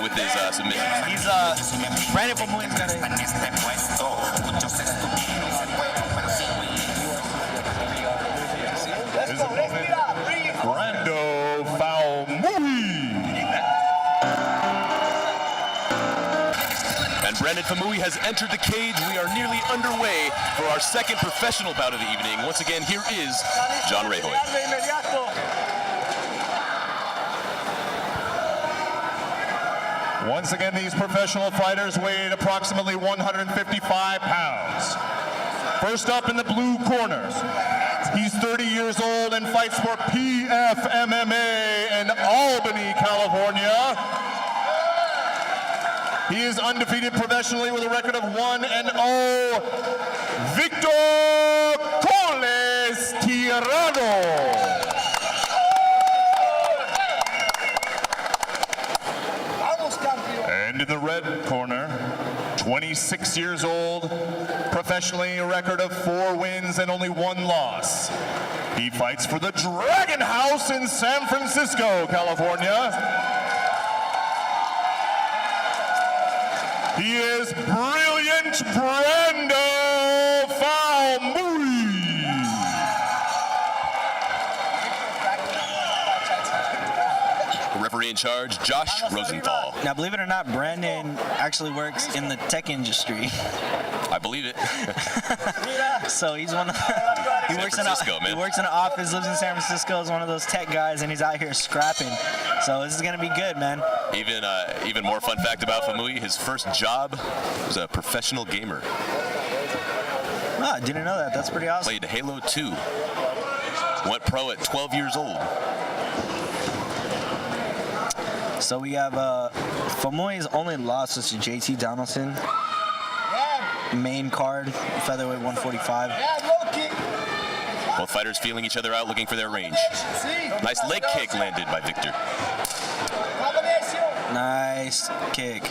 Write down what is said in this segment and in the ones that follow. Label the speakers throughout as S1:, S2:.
S1: with his submission.
S2: He's Brandon Faumuni's got
S3: Brando Faumui.
S1: And Brandon Faumui has entered the cage. We are nearly underway for our second professional bout of the evening. Once again, here is John Rejoy.
S3: Once again, these professional fighters weighed approximately 155 pounds. First up in the blue corner, he's 30 years old and fights for PFMMA in Albany, California. He is undefeated professionally with a record of 1-0. Victor Coles Tirado. And in the red corner, 26 years old, professionally a record of 4 wins and only 1 loss. He fights for the Dragon House in San Francisco, California. He is brilliant Brando Faumui.
S1: Referee in charge, Josh Rosenthal.
S2: Now, believe it or not, Brandon actually works in the tech industry.
S1: I believe it.
S2: So he's one of he works in an office, lives in San Francisco, is one of those tech guys, and he's out here scrapping. So this is gonna be good, man.
S1: Even more fun fact about Faumui, his first job was a professional gamer.
S2: Oh, I didn't know that. That's pretty awesome.
S1: Played Halo 2. Went pro at 12 years old.
S2: So we have Faumuni's only loss was to JT Donaldson. Main card, featherweight 145.
S1: Both fighters feeling each other out, looking for their range. Nice leg kick landed by Victor.
S2: Nice kick.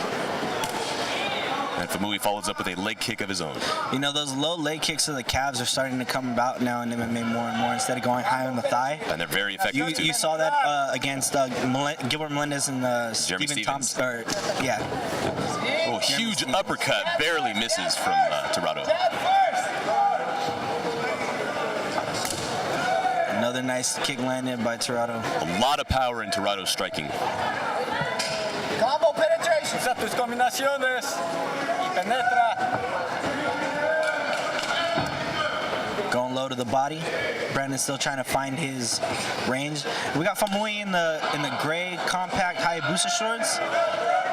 S1: And Faumui follows up with a leg kick of his own.
S2: You know, those low leg kicks of the calves are starting to come about now in MMA more and more instead of going high on the thigh.
S1: And they're very effective, too.
S2: You saw that against Gilbert Melendez and Stephen Thompson. Yeah.
S1: Oh, huge uppercut, barely misses from Tirado.
S2: Another nice kick landed by Tirado.
S1: A lot of power in Tirado's striking.
S4: Combo penetration. Usa tus combinaciones y penetra.
S2: Going low to the body. Brandon's still trying to find his range. We got Faumui in the gray compact Hayabusa shorts,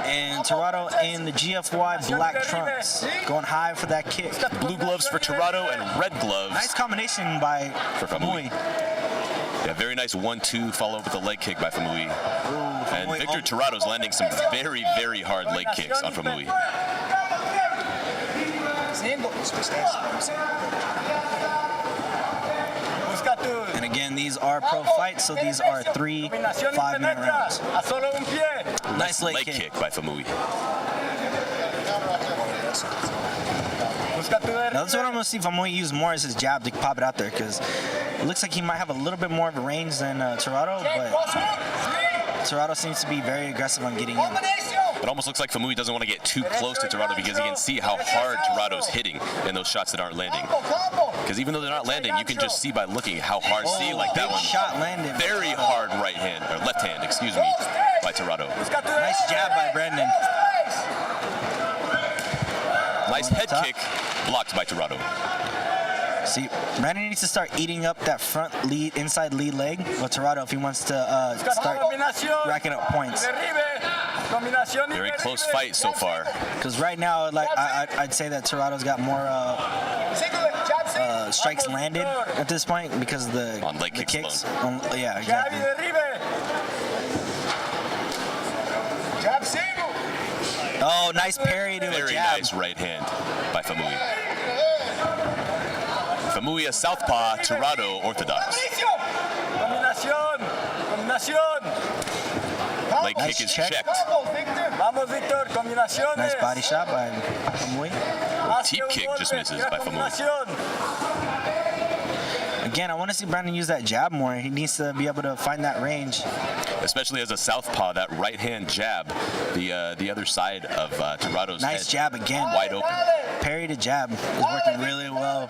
S2: and Tirado in the GFY black trunks. Going high for that kick.
S1: Blue gloves for Tirado and red gloves.
S2: Nice combination by Faumui.
S1: Yeah, very nice 1-2 follow up with a leg kick by Faumui. And Victor Tirado's landing some very, very hard leg kicks on Faumui.
S2: And again, these are pro fights, so these are 3 5-minute rounds. Nice leg kick
S1: by Faumui.
S2: Now, this is what I'm going to see Faumui use more as his jab to pop it out there, because it looks like he might have a little bit more of a range than Tirado, but Tirado seems to be very aggressive on getting in.
S1: It almost looks like Faumui doesn't want to get too close to Tirado because he can see how hard Tirado's hitting in those shots that aren't landing. Because even though they're not landing, you can just see by looking how hard. See, like that one.
S2: Shot landed.
S1: Very hard right hand, or left hand, excuse me, by Tirado.
S2: Nice jab by Brandon.
S1: Nice head kick blocked by Tirado.
S2: See, Brandon needs to start eating up that front lead, inside lead leg with Tirado if he wants to start racking up points.
S1: Very close fight so far.
S2: Because right now, like I'd say that Tirado's got more strikes landed at this point because of the
S1: on leg kicks.
S2: Yeah, exactly. Oh, nice parry to a jab.
S1: Very nice right hand by Faumui. Faumui a southpaw, Tirado orthodox. Leg kick is checked.
S2: Nice body shot by Faumui.
S1: Teep kick just misses by Faumui.
S2: Again, I want to see Brandon use that jab more. He needs to be able to find that range.
S1: especially as a southpaw. That right-hand jab, the other side of Tirado's
S2: Nice
S1: head,
S2: jab again.
S1: wide open.
S2: Parry to jab is working really well.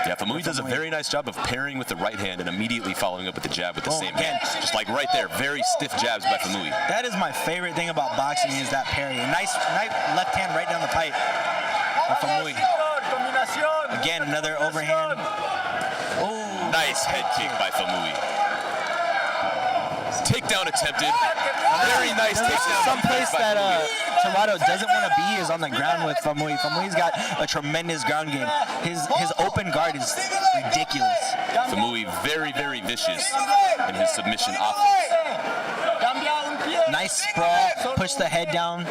S1: Yeah, Faumui does a very nice job of pairing with the right hand and immediately following up with the jab with the same hand. Just like right there, very stiff jabs by Faumui.
S2: That is my favorite thing about boxing is that parry. A nice left hand right down the pipe by Faumui. Again, another overhand. Oh,
S1: Nice head kick by Faumui. Takedown attempted. Very nice takedown.
S2: Someplace
S1: by
S2: that
S1: Faumui.
S2: Tirado doesn't want to be is on the ground with Faumui. Faumui's got a tremendous ground game. His open guard is ridiculous.
S1: Faumui very, very vicious in his submission offense.
S2: Nice sprawl, push the head down.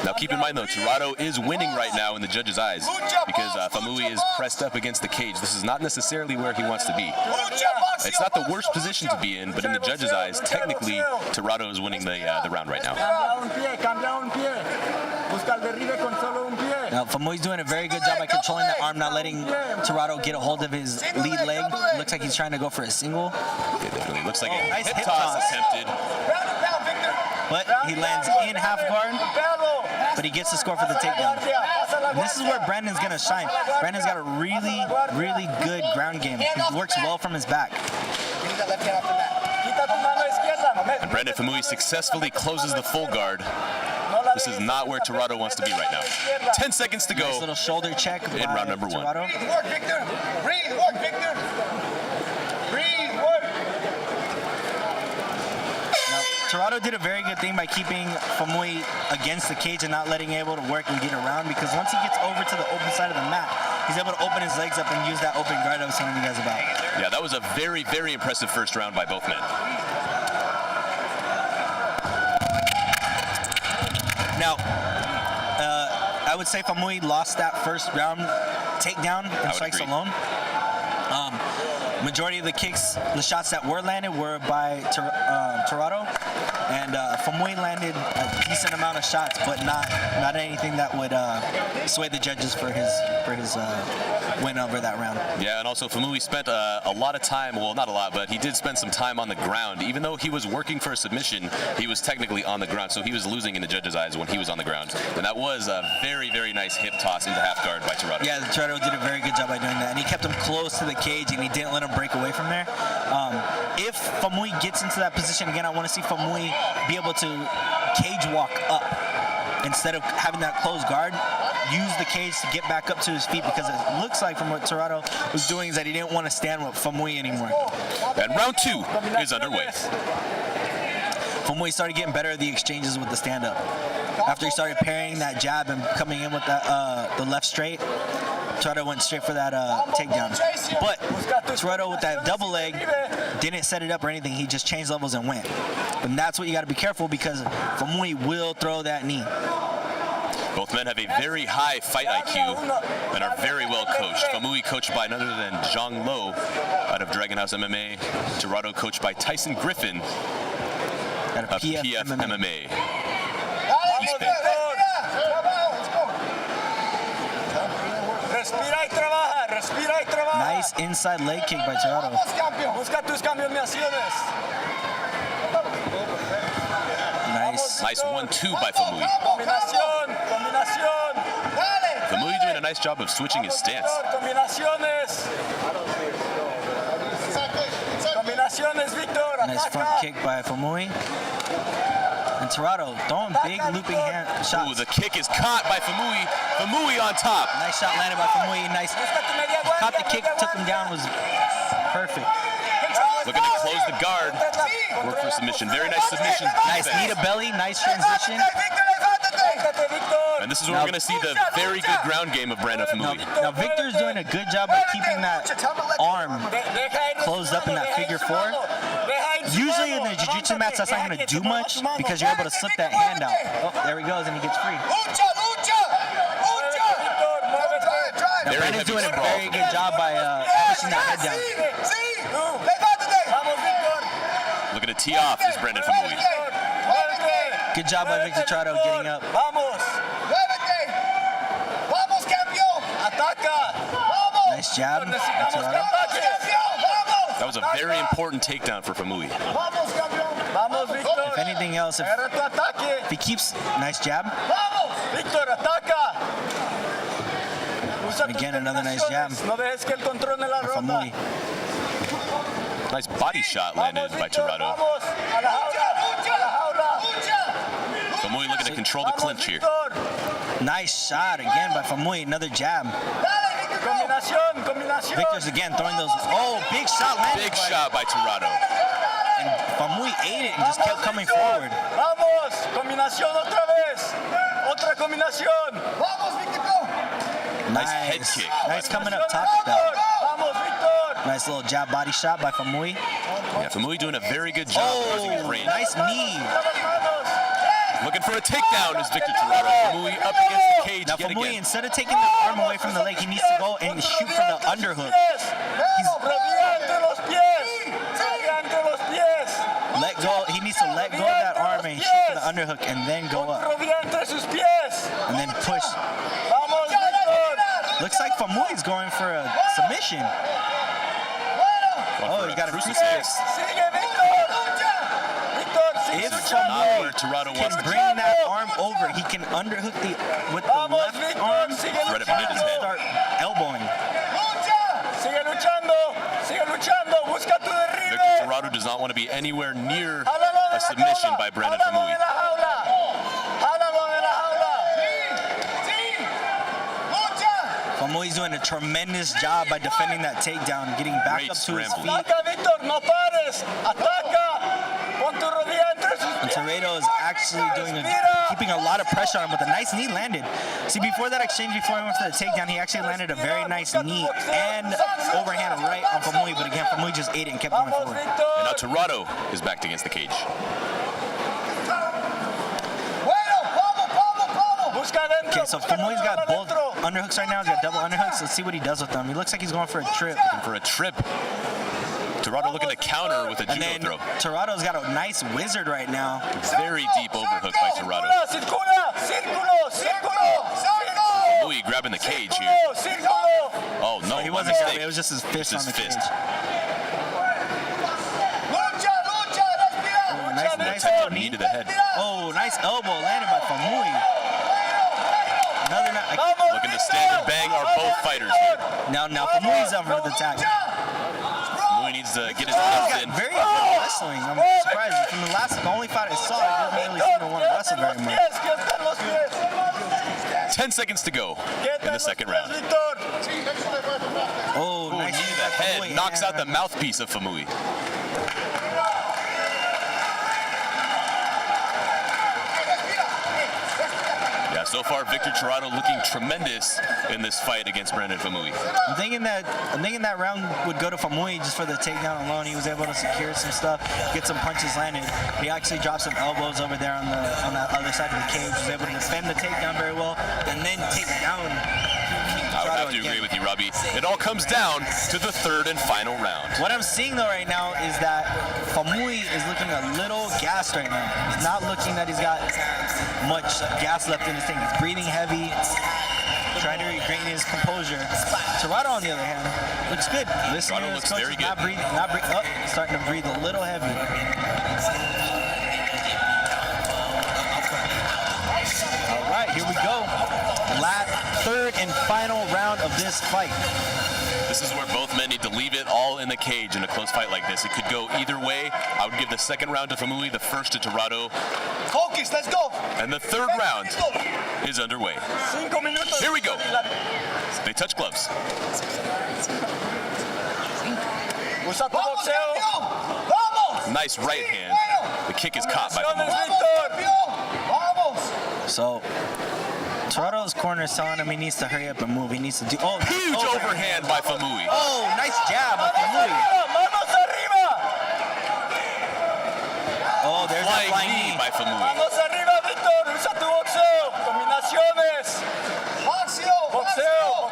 S1: Now keep in mind though, Tirado is winning right now in the judges' eyes because Faumui is pressed up against the cage. This is not necessarily where he wants to be. It's not the worst position to be in, but in the judges' eyes, technically, Tirado is winning the round right now.
S2: Now Faumui's doing a very good job by controlling the arm, not letting Tirado get a hold of his lead leg. Looks like he's trying to go for a single.
S1: It definitely looks like a
S2: Nice
S1: hip
S2: hip
S1: toss
S2: toss.
S1: attempted.
S2: But he lands in half guard, but he gets the score for the takedown. And this is where Brandon's going to shine. Brandon's got a really, really good ground game. He works well from his back.
S1: And Brandon Faumui successfully closes the full guard. This is not where Tirado wants to be right now. 10 seconds to
S2: Nice
S1: go
S2: little shoulder check
S1: in
S2: by
S1: round number 1.
S2: Tirado.
S5: Work, Victor. Breathe, work, Victor. Breathe, work.
S2: Tirado did a very good thing by keeping Faumui against the cage and not letting him able to work and get around, because once he gets over to the open side of the mat, he's able to open his legs up and use that open guard I was telling you guys about.
S1: Yeah, that was a very, very impressive first round by both men.
S2: Now, I would say Faumui lost that first round takedown and strikes
S1: agree.
S2: alone. Majority of the kicks, the shots that were landed were by Tirado, and Faumui landed a decent amount of shots, but not anything that would sway the judges for his win over that round.
S1: Yeah, and also Faumui spent a lot of time, well, not a lot, but he did spend some time on the ground. Even though he was working for a submission, he was technically on the ground, so he was losing in the judges' eyes when he was on the ground. And that was a very, very nice hip toss into half guard by Tirado.
S2: Yeah, Tirado did a very good job by doing that, and he kept him close to the cage, and he didn't let him break away from there. If Faumui gets into that position again, I want to see Faumui be able to cage walk up instead of having that closed guard. Use the cage to get back up to his feet, because it looks like from what Tirado was doing is that he didn't want to stand with Faumui anymore.
S1: And round 2 is underway.
S2: Faumui started getting better at the exchanges with the stand-up. After he started parrying that jab and coming in with that the left straight, Tirado went straight for that takedown. But Tirado with that double leg didn't set it up or anything. He just changed levels and went. And that's what you got to be careful, because Faumui will throw that knee.
S1: Both men have a very high fight IQ and are very well coached. Faumui coached by none other than Zhang Lo out of Dragon House MMA. Tirado coached by Tyson Griffin
S2: At a
S1: of PF MMA. East Bay.
S4: Respira y trabaja, respira y trabaja.
S2: Nice inside leg kick by Tirado.
S4: Busca tus combinaciones.
S1: Nice 1-2 by Faumui.
S4: Combinación, combinación.
S1: Faumui doing a nice job of switching his stance.
S4: Combinaciones. Combinaciones, Victor.
S2: Nice front
S4: Ataca.
S2: kick by Faumui. And Tirado throwing big looping hand
S1: Ooh,
S2: shots.
S1: the kick is caught by Faumui. Faumui on top.
S2: Nice shot landed by Faumui. Nice. Caught the kick, took him down, was perfect.
S1: Looking to close the guard. Work for submission. Very nice submission.
S2: Nice knee to belly, nice transition.
S1: And this is where we're going to see the very good ground game of Brandon Faumui.
S2: Now Victor's doing a good job of keeping that arm closed up in that figure 4. Usually in the jiu-jitsu mats, that's not going to do much, because you're able to slip that hand out. Oh, there he goes, and he gets free. Now
S1: Very
S2: Brandon's
S1: heavy
S2: doing a
S1: sprawl.
S2: very good job by pushing that head down.
S1: Looking to tee off is Brandon Faumui.
S2: Good job by Victor Tirado getting up.
S4: Vamos.
S5: Ataca.
S2: Nice jab by
S4: Necesitamos
S2: Tirado.
S4: ataques.
S1: That was a very important takedown for Faumui.
S5: Vamos, campeón.
S4: Vamos, Víctor.
S2: If anything else, if
S4: Agarra tu ataque.
S2: he keeps nice jab,
S4: Víctor, ataca. Usa tus
S2: Again, another nice jab.
S4: combinaciones. No dejes que él controle la ronda.
S2: Faumui.
S1: Nice body shot landed by Tirado.
S4: Vamos, a la jaula, a la jaula.
S1: Faumui looking to control the
S4: Vamos,
S1: clinch here.
S4: Víctor.
S2: Nice shot again by Faumui. Another jab.
S4: Combinación, combinación.
S2: Victor's again throwing those. Oh, big shot landed.
S1: Big shot by Tirado.
S2: And Faumui ate it and just kept coming forward.
S4: Vamos, combinación otra vez. Otra combinación.
S5: Vamos, Víctor, go.
S1: Nice head kick.
S2: Nice coming up top with that.
S4: Vamos, Víctor.
S2: Nice little jab body shot by Faumui.
S1: Yeah, Faumui doing a very good job closing his
S2: Oh,
S1: range.
S2: nice knee.
S4: Las manos.
S1: Looking for a takedown is Victor Tirado. Faumui up against the cage
S2: Now
S1: yet
S2: Faumui,
S1: again.
S2: instead of taking the arm away from the leg, he needs to go and shoot for the underhook.
S4: Rodilla entre los pies. Rodilla entre los pies.
S2: Let go. He needs to let go of that arm and shoot for the underhook and then go up.
S4: Rodilla entre sus pies.
S2: And then push.
S4: Vamos, Víctor.
S2: Looks like Famui's going for a submission.
S1: Going
S2: Oh,
S1: for
S2: he
S1: a
S2: got a
S1: crucifix.
S4: Sigue, Víctor. Víctor, sigue
S2: If
S1: This is not where
S4: luchando.
S1: Tirado wants
S2: Can
S1: to
S2: bring that arm over. He can underhook with the
S4: Vamos,
S2: left
S4: Víctor.
S2: arm.
S4: Sigue
S1: Right up into his
S4: luchando.
S1: head.
S2: Start elbowing.
S4: Sigue luchando. Sigue luchando. Busca tu derribe.
S1: Victor Tirado does not want to be anywhere near
S4: Jálalo de
S1: a
S4: la
S1: submission
S4: jaula.
S1: by Brandon
S4: Jálalo
S1: Faumui.
S4: de la jaula. Jálalo de la jaula.
S2: Famui's doing a tremendous job by defending that takedown, getting back
S1: Great
S2: up to his
S1: scramble.
S2: feet.
S4: Ataca, Víctor. No pares. Ataca. Pon tu rodilla entre sus
S2: And
S4: pies.
S2: Tirado is actually keeping a lot of pressure on him with a nice knee landed. See, before that exchange, before he went for the takedown, he actually landed a very nice knee and overhand right on Faumui. But again, Faumui just ate it and kept going
S4: Vamos,
S2: forward.
S1: And now
S4: Víctor.
S1: Tirado is backed against the cage.
S4: Busca adentro.
S2: Okay, so
S4: busca
S2: Famui's got both
S4: adentro.
S2: underhooks right now. He's got double underhooks. Let's see what he does with them. He looks like he's going for a trip.
S1: For a trip. Tirado looking to counter with a
S2: And
S1: judo
S2: then
S1: throw.
S2: Tirado's got a nice wizard right now.
S1: Very deep overhook by Tirado.
S4: Circula, círculo, círculo, círculo.
S1: Faumui grabbing the cage here.
S4: Círculo.
S1: Oh no,
S2: He
S1: my
S2: wasn't grabbing,
S1: mistake.
S2: it was just his fist
S1: Just
S2: on the
S1: his
S2: cage.
S1: fist.
S2: Nice, nice
S1: Technical
S2: elbow
S1: knee
S2: knee.
S1: to the head.
S2: Oh, nice elbow landed by Faumui. Another
S1: Looking to stand and bang are both fighters here.
S2: now Famui's up for the attack.
S1: Faumui needs to get his
S2: He's
S1: hands
S2: got
S1: in.
S2: very good wrestling. I'm surprised. From the only fight I saw, he doesn't really seem to want to wrestle very much.
S1: 10 seconds to go in the second round.
S2: Oh,
S1: Ooh,
S2: nice
S1: knee to the head
S2: Faumui
S1: knocks out the
S2: hand.
S1: mouthpiece of Faumui. Yeah, so far Victor Tirado looking tremendous in this fight against Brandon Faumui.
S2: I'm thinking that round would go to Faumui just for the takedown alone. He was able to secure some stuff, get some punches landed. He actually dropped some elbows over there on the other side of the cage. Was able to defend the takedown very well, and then take down.
S1: I would have to agree with you, Robbie. It all comes down to the third and final round.
S2: What I'm seeing though right now is that Faumui is looking a little gassed right now. He's not looking that he's got much gas left in his tank. He's breathing heavy, trying to regain his composure. Tirado, on the other hand, looks good. Listening
S1: Tirado
S2: to his
S1: looks
S2: coach,
S1: very
S2: he's
S1: good.
S2: starting to breathe a little heavy. All right, here we go. Third and final round of this fight.
S1: This is where both men need to leave it all in the cage in a close fight like this. It could go either way. I would give the second round to Faumui, the first to Tirado,
S5: Focus, let's go.
S1: and the third round is underway. Here we go. They touch gloves.
S4: Usa tu boxeo.
S5: Vamos.
S1: Nice right hand. The kick is caught by Faumui.
S5: Vamos.
S2: So, Tirado's corner is telling him he needs to hurry up and move. He needs to do. Oh,
S1: Huge overhand by Faumui.
S2: Oh, nice jab by Faumui.
S4: Manos arriba.
S2: Oh, there's that
S1: Flying
S2: flying
S1: knee
S2: knee.
S1: by Faumui.
S4: Manos arriba, Víctor. Usa tu boxeo. Combinaciones. Boxeo, boxeo.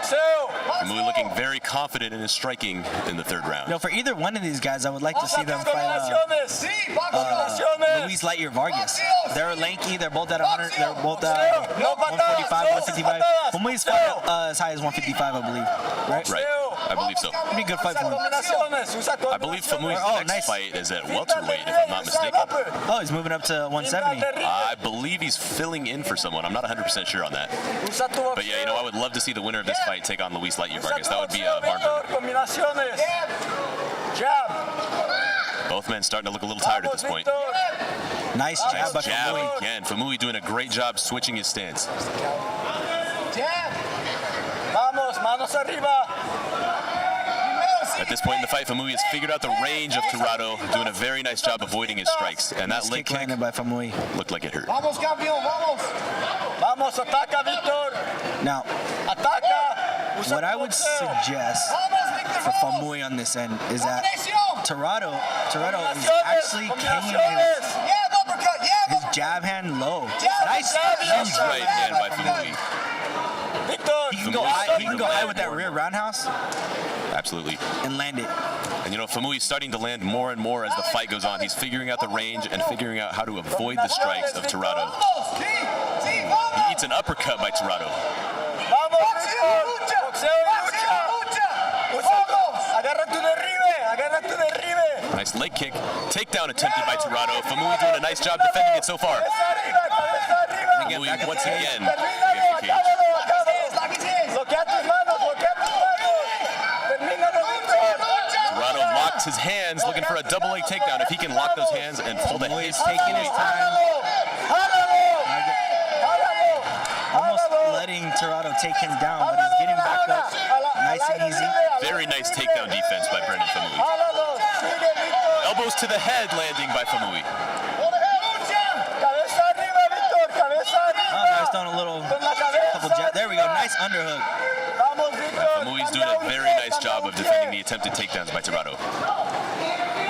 S1: Faumui looking very confident in his striking in the third round.
S2: You know, for either one of these guys, I would like to see them fight
S4: Combinaciones. Combinaciones.
S2: Luis Lightyear Vargas. They're lanky. They're both at 100. They're both at 145, 155. Faumui's fought as high as 155, I believe. Right?
S1: Right. I believe so.
S2: Pretty good fight for him.
S1: I believe Faumui's next fight is at welterweight, if I'm not mistaken.
S2: Oh, he's moving up to 170.
S1: I believe he's filling in for someone. I'm not 100% sure on that. But yeah, you know, I would love to see the winner of this fight take on Luis Lightyear Vargas. That would be a barn burner. Both men starting to look a little tired at this point.
S2: Nice jab by
S1: Jab
S2: Faumui.
S1: again. Faumui doing a great job switching his stance.
S4: Vamos, manos arriba.
S1: At this point in the fight, Faumui has figured out the range of Tirado, doing a very nice job avoiding his strikes. And that leg kick
S2: landed by Faumui.
S1: looked like it hurt.
S5: Vamos, campeón, vamos.
S4: Vamos, ataca, Víctor.
S2: Now,
S4: Ataca.
S2: what I would suggest for Faumui on this end is that Tirado is actually hanging his jab hand low. Nice
S1: Huge right hand by Faumui.
S2: He can go high with that rear roundhouse
S1: Absolutely.
S2: and land it.
S1: And you know, Faumi's starting to land more and more as the fight goes on. He's figuring out the range and figuring out how to avoid the strikes of Tirado. He eats an uppercut by Tirado.
S4: Vamos, Víctor. Boxeo y lucha. Agarra tu derribe. Agarra tu derribe.
S1: Nice leg kick. Takedown attempted by Tirado. Faumui doing a nice job defending it so far.
S4: Cabeza arriba, cabeza arriba.
S1: Faumui once again
S4: Termínalo,
S1: against the cage.
S4: acábalo. Bloquea tus manos, bloquea tus manos. Termínalo, Víctor.
S1: Tirado locked his hands, looking for a double leg takedown. If he can lock those hands and pull the
S2: Faumui
S1: hip,
S2: is taking his time, almost letting Tirado take him down, but he's getting back up nice and easy.
S1: very nice takedown defense by Brendan Faumui. Elbows to the head landing by Faumui.
S4: Cabeza arriba, Víctor. Cabeza
S2: Oh,
S4: arriba.
S2: nice throwing a little
S4: Con la cabeza.
S2: couple jab. There we go. Nice underhook.
S4: Vamos, Víctor.
S1: Faumi's doing a very nice job of defending the attempted takedowns by Tirado.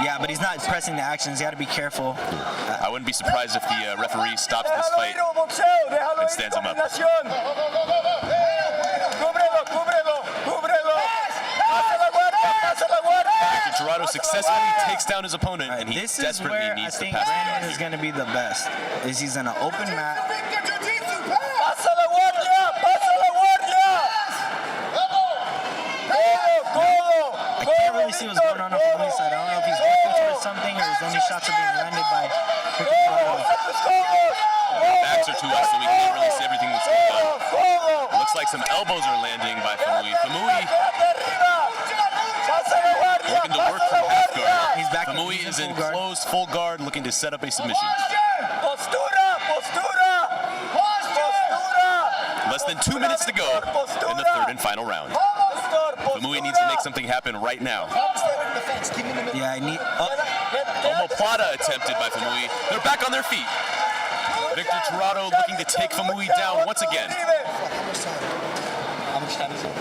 S2: Yeah, but he's not pressing the actions. You got to be careful.
S1: I wouldn't be surprised if the referee stops this
S4: Déjalo
S1: fight.
S4: ir, boxeo. Déjalo
S1: and
S4: ir,
S1: stands him up.
S4: combinación. Cúbrelo, cúbrelo, cúbrelo. Pasa la guardia, pasa la guardia.
S1: Tirado successfully takes down his opponent, and he
S2: This is
S1: desperately
S2: where I
S1: needs to
S2: think
S1: pass.
S2: Brandon is going to be the best. Is he's in an open mat.
S4: Pasa la guardia, pasa la guardia. Codo,
S2: I can't really see what's going on the Faumui side. I don't know if he's working towards something or his only shots are being landed by Tirado.
S1: Backs are to us, so we can't really see everything that's going on. Looks like some elbows are landing by Faumui. Faumui looking to work from half guard.
S2: He's back.
S1: Faumui
S2: he's
S1: is in
S2: full guard.
S1: closed full guard, looking to set up a submission.
S4: Postura, postura, postura.
S1: Less than 2 minutes to go in the third and final round. Faumui needs to make something happen right now.
S2: Yeah, I need.
S1: Omoplata attempted by Faumui. They're back on their feet. Victor Tirado looking to take Faumui down once again.
S2: How much time is it?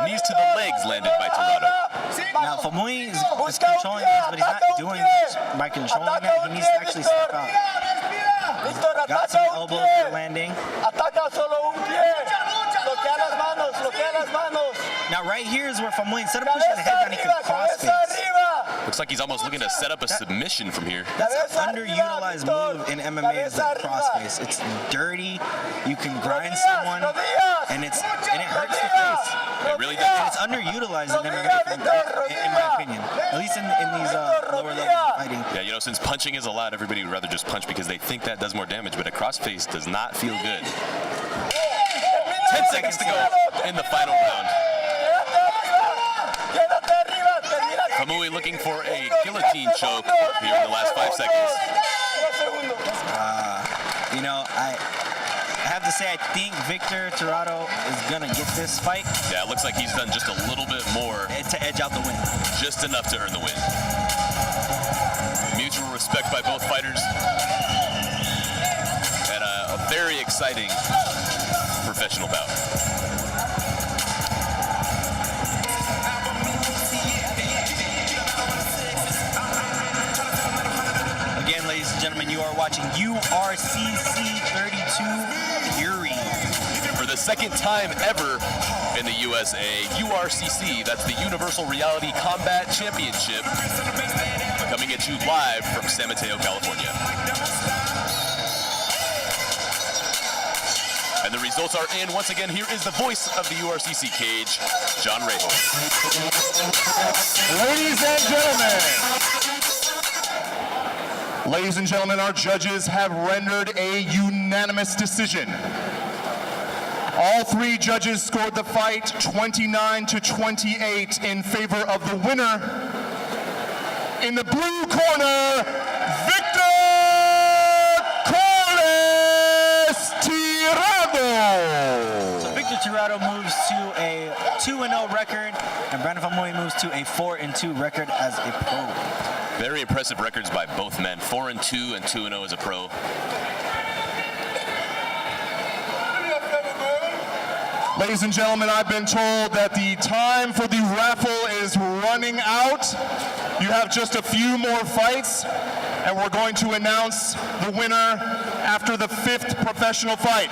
S1: Knees to the legs landed by Tirado.
S2: Now, Faumui is controlling this, but he's not doing this by controlling it. He needs to actually step out. Got some elbows for landing.
S4: Ataca solo un pie. Bloquea las manos, bloquea las manos.
S2: Now, right here is where Faumui, instead of pushing the head down, he can cross face.
S1: Looks like he's almost looking to set up a submission from here.
S2: That's an underutilized move in MMA is the crossface. It's dirty. You can grind someone, and it hurts the face.
S1: It really does.
S2: And it's underutilized in MMA, in my opinion. At least in these lower levels of fighting.
S1: Yeah, you know, since punching is allowed, everybody would rather just punch because they think that does more damage, but a crossface does not feel good. 10 seconds to go in the final round. Faumui looking for a guillotine choke here in the last 5 seconds.
S2: You know, I have to say, I think Victor Tirado is going to get this fight
S1: Yeah, it looks like he's done just a little bit more,
S2: to edge out the win.
S1: just enough to earn the win. Mutual respect by both fighters. And a very exciting professional bout.
S2: Again, ladies and gentlemen, you are watching URCC 32 Fury.
S1: For the second time ever in in the USA, URCC, that's the Universal Reality Combat Championship, coming at you live from San Mateo, California. And the results are in. Once again, here is the voice of the URCC cage, John Rejo.
S3: Ladies and gentlemen, our judges have rendered a unanimous decision. All three judges scored the fight 29-28 in favor of the winner. In the blue corner, Victor Tirado.
S2: So Victor Tirado moves to a 2-0 record, and Brandon Faumui moves to a 4-2 record as a pro.
S1: Very impressive records by both men, 4-2 and 2-0 as a pro.
S3: Ladies and gentlemen, I've been told that the time for the raffle is running out. You have just a few more fights, and we're going to announce the winner after the 5th professional fight.